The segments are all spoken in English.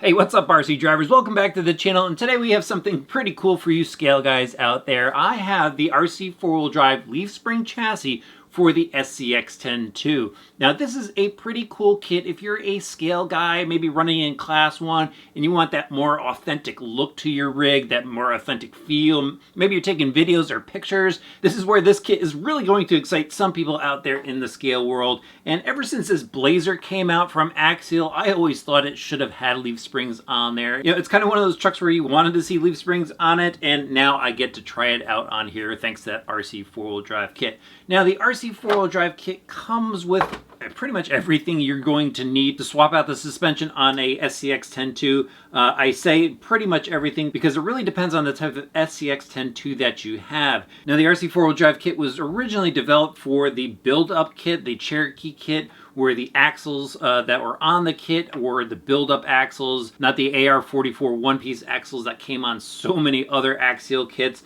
Hey, what's up RC drivers? Welcome back to the channel, and today we have something pretty cool for you scale guys out there. I have the RC four-wheel drive leaf spring chassis for the SCX10 II. Now this is a pretty cool kit if you're a scale guy, maybe running in class 1 and you want that more authentic look to your rig, that more authentic feel. Maybe you're taking videos or pictures. This is where this kit is really going to excite some people out there in the scale world. And ever since this Blazer came out from Axial, I always thought it should have had leaf springs on there. You know, it's kind of one of those trucks where you wanted to see leaf springs on it, and now I get to try it out on here thanks to that RC four-wheel drive kit. Now the RC four-wheel drive kit comes with pretty much everything you're going to need to swap out the suspension on a SCX10 II. I say pretty much everything because it really depends on the type of SCX10 II that you have. Now the RC four-wheel drive kit was originally developed for the build-up kit, the Cherokee kit, where the axles that were on the kit were the build-up axles, not the AR44 one-piece axles that came on so many other Axial kits.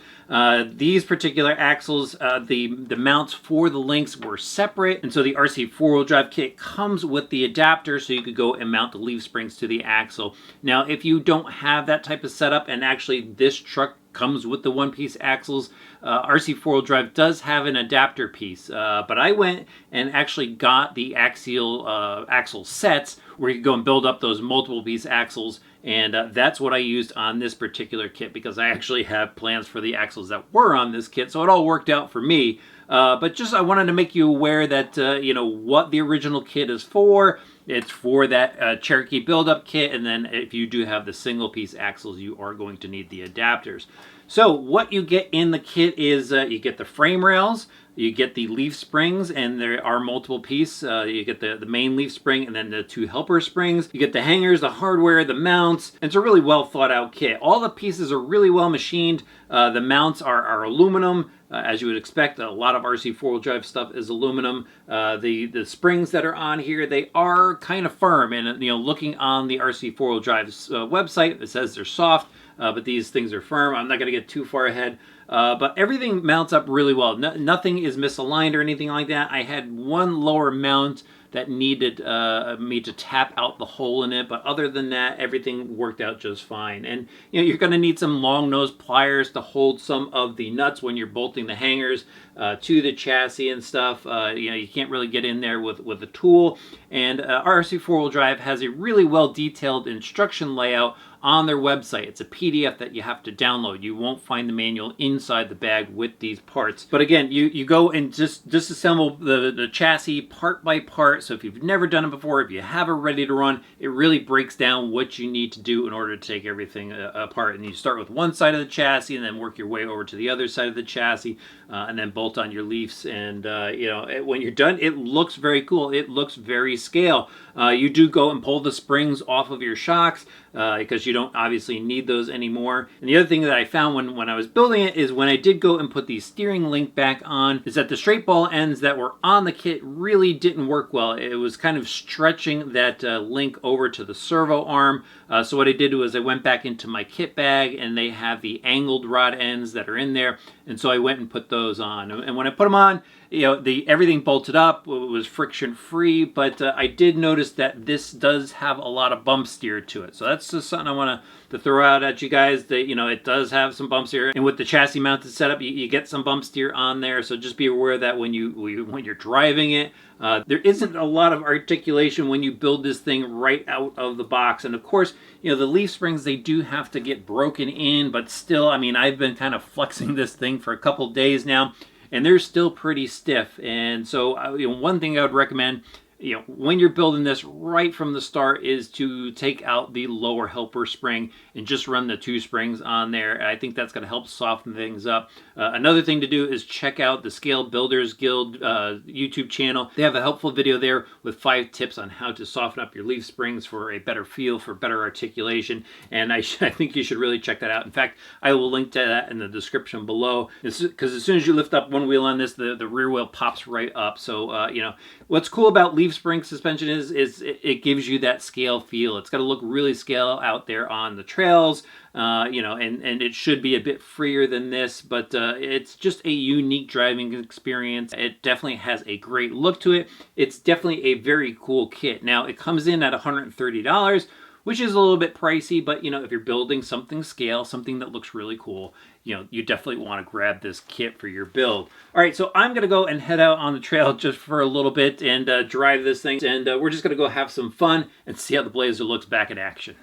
These particular axles, the mounts for the links were separate, and so the RC four-wheel drive kit comes with the adapter so you could go and mount the leaf springs to the axle. Now if you don't have that type of setup, and actually this truck comes with the one-piece axles, RC four-wheel drive does have an adapter piece, but I went and actually got the Axial axle sets where you can go and build up those multiple piece axles, and that's what I used on this particular kit because I actually have plans for the axles that were on this kit, so it all worked out for me. But just I wanted to make you aware that you know what the original kit is for. It's for that Cherokee build-up kit, and then if you do have the single-piece axles, you are going to need the adapters. So what you get in the kit is you get the frame rails, you get the leaf springs, and there are multiple pieces. You get the main leaf spring and then the two helper springs. You get the hangers, the hardware, the mounts, and it's a really well thought out kit. All the pieces are really well machined. The mounts are aluminum. As you would expect, a lot of RC four-wheel drive stuff is aluminum. The springs that are on here, they are kind of firm, and you know, looking on the RC four-wheel drive's website, it says they're soft, but these things are firm. I'm not going to get too far ahead, but everything mounts up really well. Nothing is misaligned or anything like that. I had one lower mount that needed me to tap out the hole in it, but other than that, everything worked out just fine. And you know, you're going to need some long nose pliers to hold some of the nuts when you're bolting the hangers to the chassis and stuff. You know, you can't really get in there with a tool. And RC four-wheel drive has a really well detailed instruction layout on their website. It's a PDF that you have to download. You won't find the manual inside the bag with these parts. But again, you go and just disassemble the chassis part by part. So if you've never done it before, if you have it ready to run, it really breaks down what you need to do in order to take everything apart. And you start with one side of the chassis and then work your way over to the other side of the chassis and then bolt on your leaves. And you know, when you're done, it looks very cool. It looks very scale. You do go and pull the springs off of your shocks because you don't obviously need those anymore. And the other thing that I found when I was building it is when I did go and put the steering link back on, is that the straight ball ends that were on the kit really didn't work well. It was kind of stretching that link over to the servo arm. So what I did was I went back into my kit bag, and they have the angled rod ends that are in there. And so I went and put those on. And when I put them on, you know, everything bolted up, it was friction free, but I did notice that this does have a lot of bump steer to it. So that's just something I want to throw out at you guys, that, you know, it does have some bump steer. And with the chassis mounted setup, you get some bump steer on there. So just be aware that when you're driving it, there isn't a lot of articulation when you build this thing right out of the box. And of course, you know, the leaf springs, they do have to get broken in, but still, I mean, I've been kind of flexing this thing for a couple days now, and they're still pretty stiff. And so you know, one thing I would recommend, you know, when you're building this right from the start, is to take out the lower helper spring and just run the two springs on there. I think that's going to help soften things up. Another thing to do is check out the Scale Builders Guild YouTube channel. They have a helpful video there with 5 tips on how to soften up your leaf springs for a better feel, for better articulation, and I think you should really check that out. In fact, I will link to that in the description below, because as soon as you lift up one wheel on this, the rear wheel pops right up. So you know, what's cool about leaf spring suspension is it gives you that scale feel. It's got to look really scale out there on the trails, you know, and it should be a bit freer than this, but it's just a unique driving experience. It definitely has a great look to it. It's definitely a very cool kit. Now, it comes in at $130, which is a little bit pricey, but you know, if you're building something scale, something that looks really cool, you know, you definitely want to grab this kit for your build. All right, so I'm gonna go and head out on the trail just for a little bit and drive this thing, and we're just gonna go have some fun and see how the Blazer looks back in action.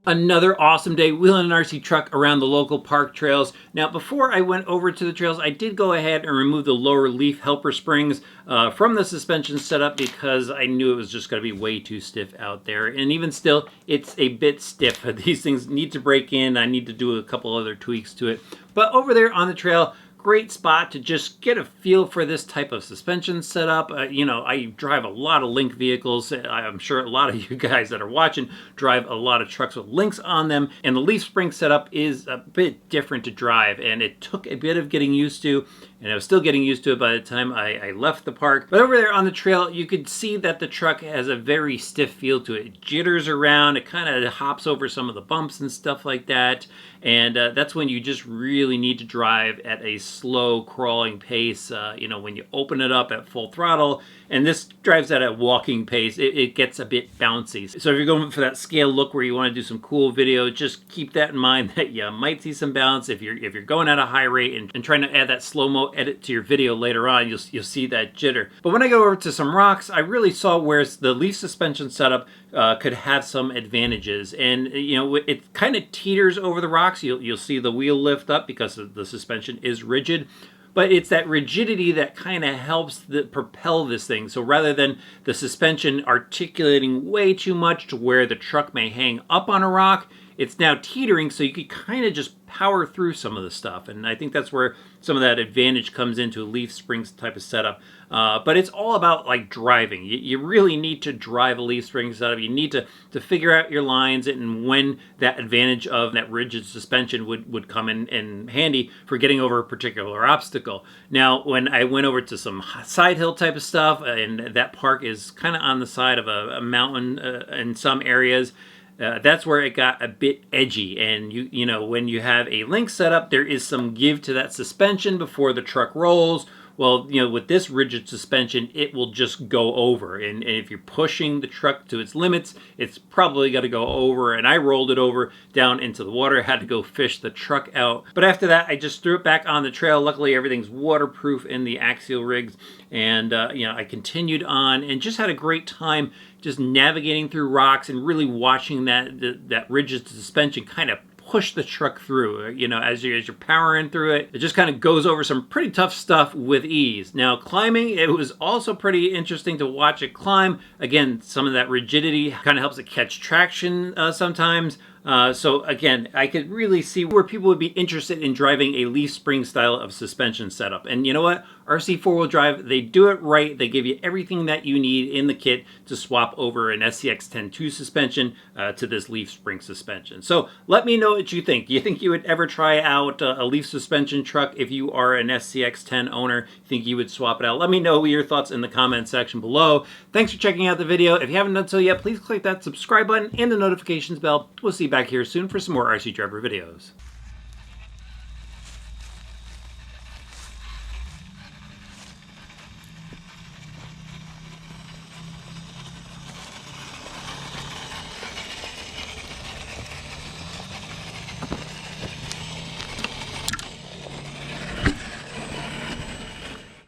Another awesome day wheeling an RC truck around the local park trails. Now, before I went over to the trails, I did go ahead and remove the lower leaf helper springs from the suspension setup because I knew it was just going to be way too stiff out there. And even still, it's a bit stiff. These things need to break in. I need to do a couple other tweaks to it. But over there on the trail, great spot to just get a feel for this type of suspension setup. You know, I drive a lot of link vehicles. I'm sure a lot of you guys that are watching drive a lot of trucks with links on them, and the leaf spring setup is a bit different to drive, and it took a bit of getting used to, and I was still getting used to it by the time I left the park. But over there on the trail, you could see that the truck has a very stiff feel to it. It jitters around, it kind of hops over some of the bumps and stuff like that, and that's when you just really need to drive at a slow crawling pace. You know, when you open it up at full throttle, and this drives at a walking pace, it gets a bit bouncy. So if you're going for that scale look where you want to do some cool video, just keep that in mind that you might see some bounce. If you're going at a high rate and trying to add that slow-mo edit to your video later on, you'll see that jitter. But when I go over to some rocks, I really saw where the leaf suspension setup could have some advantages. And you know, it kind of teeters over the rocks. You'll see the wheel lift up because the suspension is rigid. But it's that rigidity that kind of helps propel this thing. So rather than the suspension articulating way too much to where the truck may hang up on a rock, it's now teetering, so you can kind of just power through some of the stuff. And I think that's where some of that advantage comes into a leaf springs type of setup. But it's all about like driving. You really need to drive a leaf spring setup. You need to figure out your lines and when that advantage of that rigid suspension would come in handy for getting over a particular obstacle. Now, when I went over to some side hill type of stuff, and that park is kind of on the side of a mountain in some areas, that's where it got a bit edgy. And you know, when you have a link setup, there is some give to that suspension before the truck rolls. Well, you know, with this rigid suspension, it will just go over. And if you're pushing the truck to its limits, it's probably got to go over. And I rolled it over down into the water, had to go fish the truck out. But after that, I just threw it back on the trail. Luckily, everything's waterproof in the Axial rigs. And, you know, I continued on and just had a great time just navigating through rocks and really watching that rigid suspension kind of push the truck through. You know, as you're powering through it, it just kind of goes over some pretty tough stuff with ease. Now, climbing, it was also pretty interesting to watch it climb. Again, some of that rigidity kind of helps it catch traction sometimes. So again, I could really see where people would be interested in driving a leaf spring style of suspension setup. And you know what? RC4WD drive, they do it right. They give you everything that you need in the kit to swap over an SCX10 II suspension to this leaf spring suspension. So let me know what you think. Do you think you would ever try out a leaf suspension truck if you are an SCX10 owner? Think you would swap it out? Let me know your thoughts in the comment section below. Thanks for checking out the video. If you haven't done so yet, please click that subscribe button and the notifications bell. We'll see you back here soon for some more RC Driver videos.